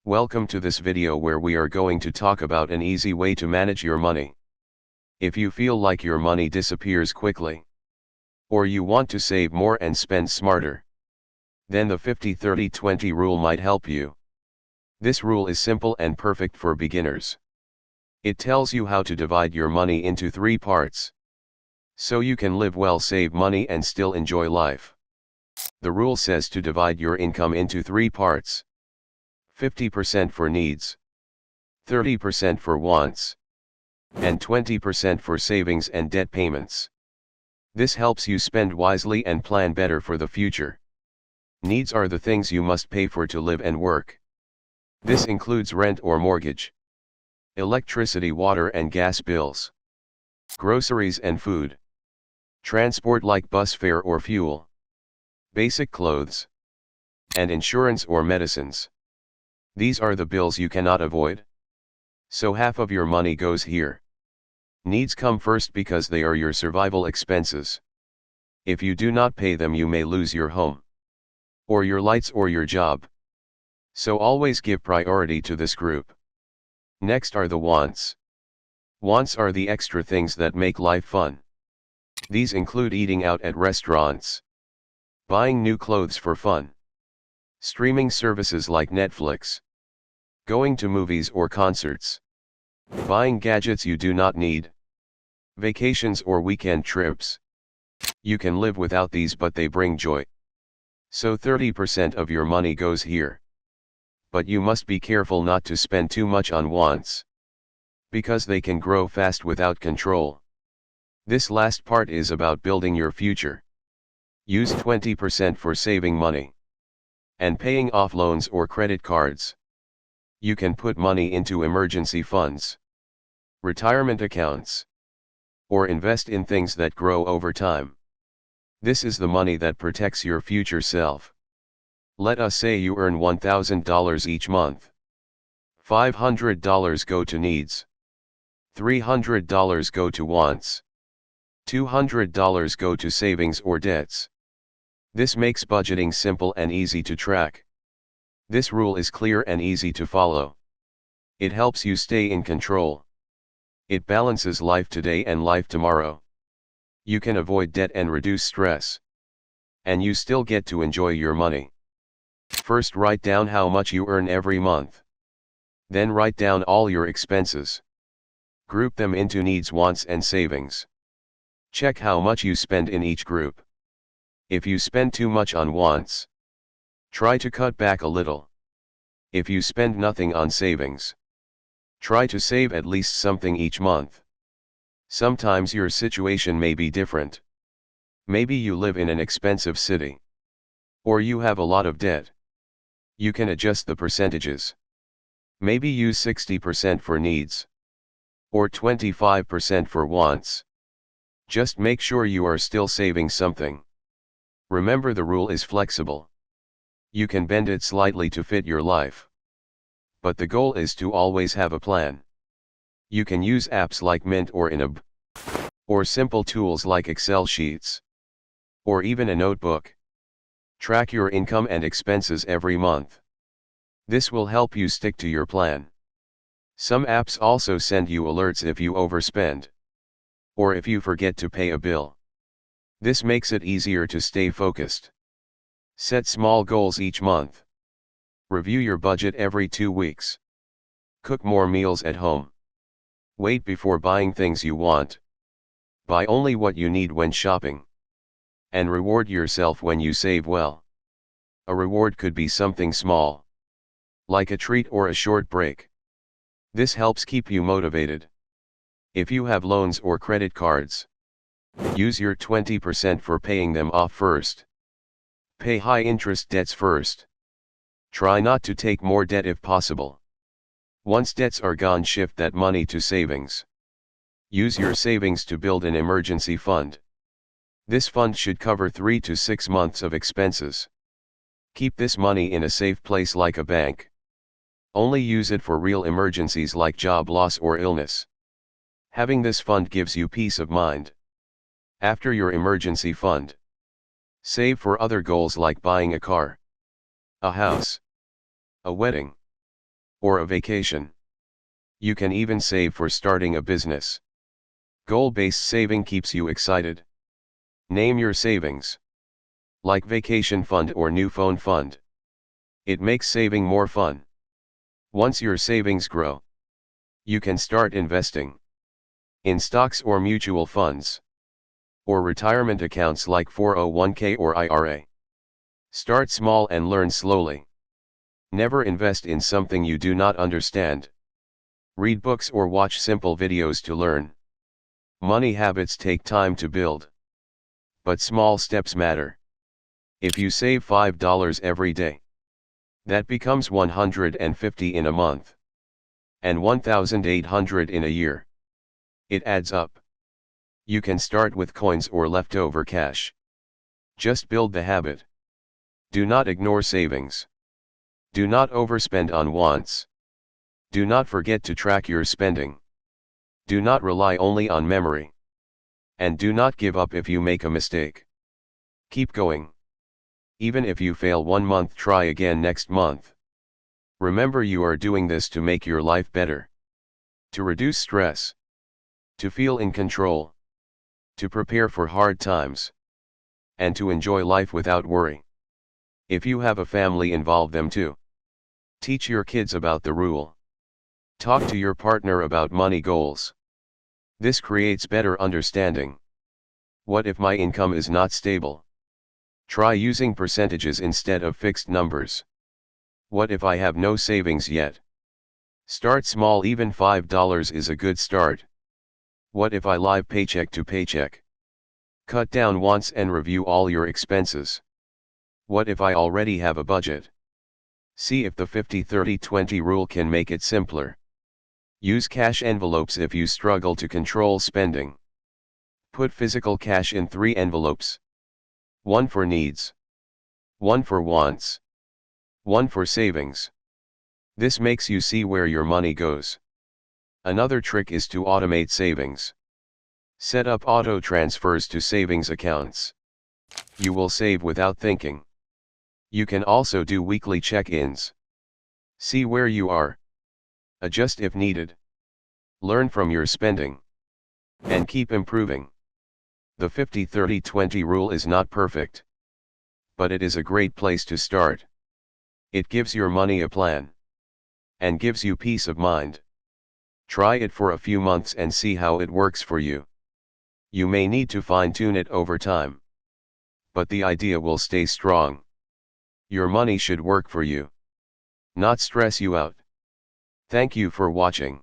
Welcome to this video where we are going to talk about an easy way to manage your money. If you feel like your money disappears quickly, or you want to save more and spend smarter, then the 50-30-20 rule might help you. This rule is simple and perfect for beginners. It tells you how to divide your money into 3 parts, so you can live well, save money and still enjoy life. The rule says to divide your income into 3 parts. 50% for needs, 30% for wants, and 20% for savings and debt payments. This helps you spend wisely and plan better for the future. Needs are the things you must pay for to live and work. This includes rent or mortgage, electricity, water and gas bills, groceries and food, transport like bus fare or fuel, basic clothes, and insurance or medicines. These are the bills you cannot avoid. So half of your money goes here. Needs come first because they are your survival expenses. If you do not pay them, you may lose your home, or your lights, or your job. So always give priority to this group. Next are the wants. Wants are the extra things that make life fun. These include eating out at restaurants, buying new clothes for fun, streaming services like Netflix, going to movies or concerts, buying gadgets you do not need, vacations or weekend trips. You can live without these, but they bring joy. So 30% of your money goes here. But you must be careful not to spend too much on wants, because they can grow fast without control. This last part is about building your future. Use 20% for saving money and paying off loans or credit cards. You can put money into emergency funds, retirement accounts, or invest in things that grow over time. This is the money that protects your future self. Let us say you earn $1,000 each month. $500 go to needs, $300 go to wants, $200 go to savings or debts. This makes budgeting simple and easy to track. This rule is clear and easy to follow. It helps you stay in control. It balances life today and life tomorrow. You can avoid debt and reduce stress, and you still get to enjoy your money. First, write down how much you earn every month. Then write down all your expenses. Group them into needs, wants, and savings. Check how much you spend in each group. If you spend too much on wants, try to cut back a little. If you spend nothing on savings, try to save at least something each month. Sometimes your situation may be different. Maybe you live in an expensive city, or you have a lot of debt. You can adjust the percentages. Maybe use 60% for needs, or 25% for wants. Just make sure you are still saving something. Remember, the rule is flexible. You can bend it slightly to fit your life. But the goal is to always have a plan. You can use apps like Mint or Inab, or simple tools like Excel sheets, or even a notebook. Track your income and expenses every month. This will help you stick to your plan. Some apps also send you alerts if you overspend, or if you forget to pay a bill. This makes it easier to stay focused. Set small goals each month. Review your budget every 2 weeks. Cook more meals at home. Wait before buying things you want. Buy only what you need when shopping. And reward yourself when you save well. A reward could be something small, like a treat or a short break. This helps keep you motivated. If you have loans or credit cards, use your 20% for paying them off first. Pay high-interest debts first. Try not to take more debt if possible. Once debts are gone, shift that money to savings. Use your savings to build an emergency fund. This fund should cover 3 to 6 months of expenses. Keep this money in a safe place like a bank. Only use it for real emergencies like job loss or illness. Having this fund gives you peace of mind. After your emergency fund, save for other goals like buying a car, a house, a wedding, or a vacation. You can even save for starting a business. Goal-based saving keeps you excited. Name your savings. Like vacation fund or new phone fund. It makes saving more fun. Once your savings grow, you can start investing in stocks or mutual funds, or retirement accounts like 401k or IRA. Start small and learn slowly. Never invest in something you do not understand. Read books or watch simple videos to learn. Money habits take time to build, but small steps matter. If you save $5 every day, that becomes $150 in a month, and $1,800 in a year. It adds up. You can start with coins or leftover cash. Just build the habit. Do not ignore savings. Do not overspend on wants. Do not forget to track your spending. Do not rely only on memory. And do not give up if you make a mistake. Keep going. Even if you fail one month, try again next month. Remember, you are doing this to make your life better. To reduce stress. To feel in control. To prepare for hard times. And to enjoy life without worry. If you have a family, involve them too. Teach your kids about the rule. Talk to your partner about money goals. This creates better understanding. What if my income is not stable? Try using percentages instead of fixed numbers. What if I have no savings yet? Start small, even $5 is a good start. What if I live paycheck to paycheck? Cut down wants and review all your expenses. What if I already have a budget? See if the 50-30-20 rule can make it simpler. Use cash envelopes if you struggle to control spending. Put physical cash in 3 envelopes. One for needs. One for wants. One for savings. This makes you see where your money goes. Another trick is to automate savings. Set up auto transfers to savings accounts. You will save without thinking. You can also do weekly check-ins. See where you are. Adjust if needed. Learn from your spending. And keep improving. The 50-30-20 rule is not perfect. But it is a great place to start. It gives your money a plan. And gives you peace of mind. Try it for a few months and see how it works for you. You may need to fine-tune it over time. But the idea will stay strong. Your money should work for you, not stress you out. Thank you for watching.